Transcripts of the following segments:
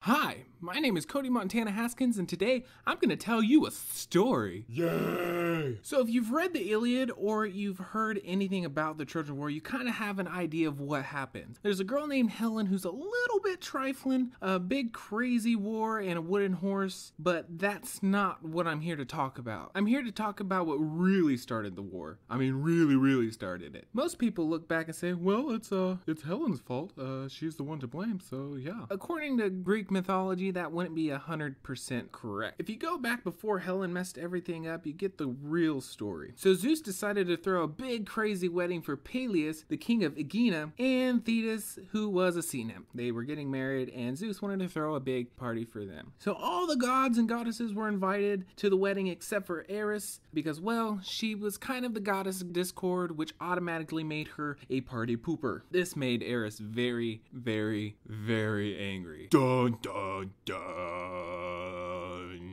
Hi, my name is Cody Montana Haskins, and today I'm going to tell you a story. Yay! So if you've read the Iliad or you've heard anything about the Trojan War, you kind of have an idea of what happened. There's a girl named Helen who's a little bit trifling, a big crazy war and a wooden horse, but that's not what I'm here to talk about. I'm here to talk about what really started the war. I mean, really started it. Most people look back and say, well, it's Helen's fault. She's the one to blame, so yeah. According to Greek mythology, that wouldn't be 100% correct. If you go back before Helen messed everything up, you get the real story. So Zeus decided to throw a big crazy wedding for Peleus, the king of Aegina, and Thetis, who was a sea nymph. They were getting married and Zeus wanted to throw a big party for them. So all the gods and goddesses were invited to the wedding except for Eris because, well, she was kind of the goddess of discord, which automatically made her a party pooper. This made Eris very angry. Dun dun dun.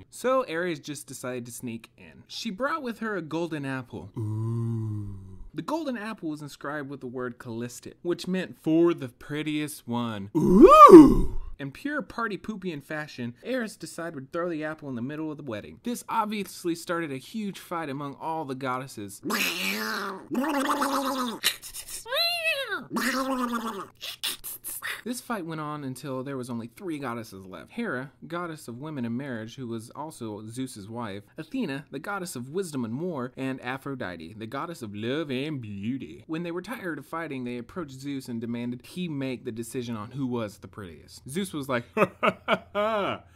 So Eris just decided to sneak in. She brought with her a golden apple. Ooh. The golden apple was inscribed with the word Callistic, which meant for the prettiest one. Ooh. In pure party poopian fashion, Eris decided to throw the apple in the middle of the wedding. This obviously started a huge fight among all the goddesses. This fight went on until there was only 3 goddesses left. Hera, goddess of women and marriage, who was also Zeus's wife, Athena, the goddess of wisdom and war, and Aphrodite, the goddess of love and beauty. When they were tired of fighting, they approached Zeus and demanded he make the decision on who was the prettiest. Zeus was like,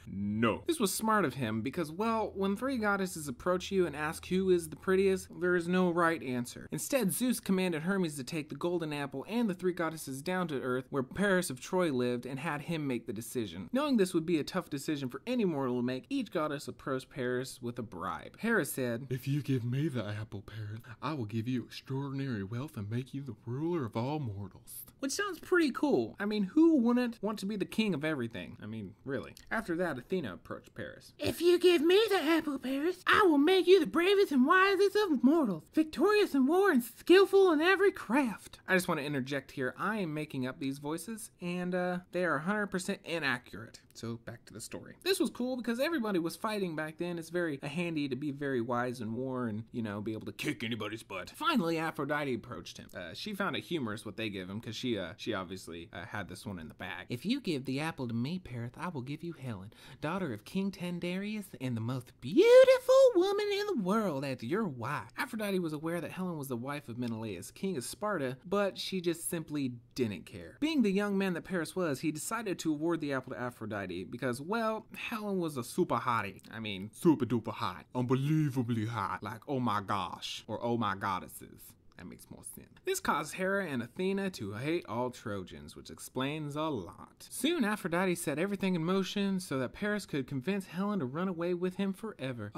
no. This was smart of him because, well, when 3 goddesses approach you and ask who is the prettiest, there is no right answer. Instead, Zeus commanded Hermes to take the golden apple and the 3 goddesses down to earth where Paris of Troy lived and had him make the decision. Knowing this would be a tough decision for any mortal to make, each goddess approached Paris with a bribe. Hera said, If you give me the apple, Paris, I will give you extraordinary wealth and make you the ruler of all mortals. Which sounds pretty cool. I mean, who wouldn't want to be the king of everything? I mean, really. After that, Athena approached Paris. If you give me the apple, Paris, I will make you the bravest and wisest of mortals, victorious in war and skillful in every craft. I just want to interject here. I am making up these voices, and they are 100% inaccurate. So back to the story. This was cool because everybody was fighting back then. It's very handy to be very wise in war and, you know, be able to kick anybody's butt. Finally, Aphrodite approached him. She found it humorous what they give him because she obviously had this one in the bag. If you give the apple to me, Paris, I will give you Helen, daughter of King Tyndareus and the most beautiful woman in the world as your wife. Aphrodite was aware that Helen was the wife of Menelaus, king of Sparta, but she just simply didn't care. Being the young man that Paris was, he decided to award the apple to Aphrodite because, well, Helen was a super hottie. I mean, super duper hot. Unbelievably hot. Like, oh my gosh. Or oh my goddesses. That makes more sense. This caused Hera and Athena to hate all Trojans, which explains a lot. Soon, Aphrodite set everything in motion so that Paris could convince Helen to run away with him forever.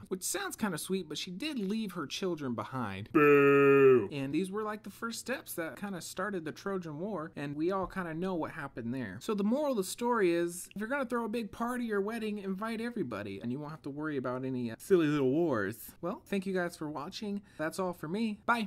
Which sounds kind of sweet, but she did leave her children behind. Boo! And these were like the first steps that kind of started the Trojan War, and we all kind of know what happened there. So the moral of the story is, if you're going to throw a big party or wedding, invite everybody, and you won't have to worry about any silly little wars. Well, thank you guys for watching. That's all for me. Bye!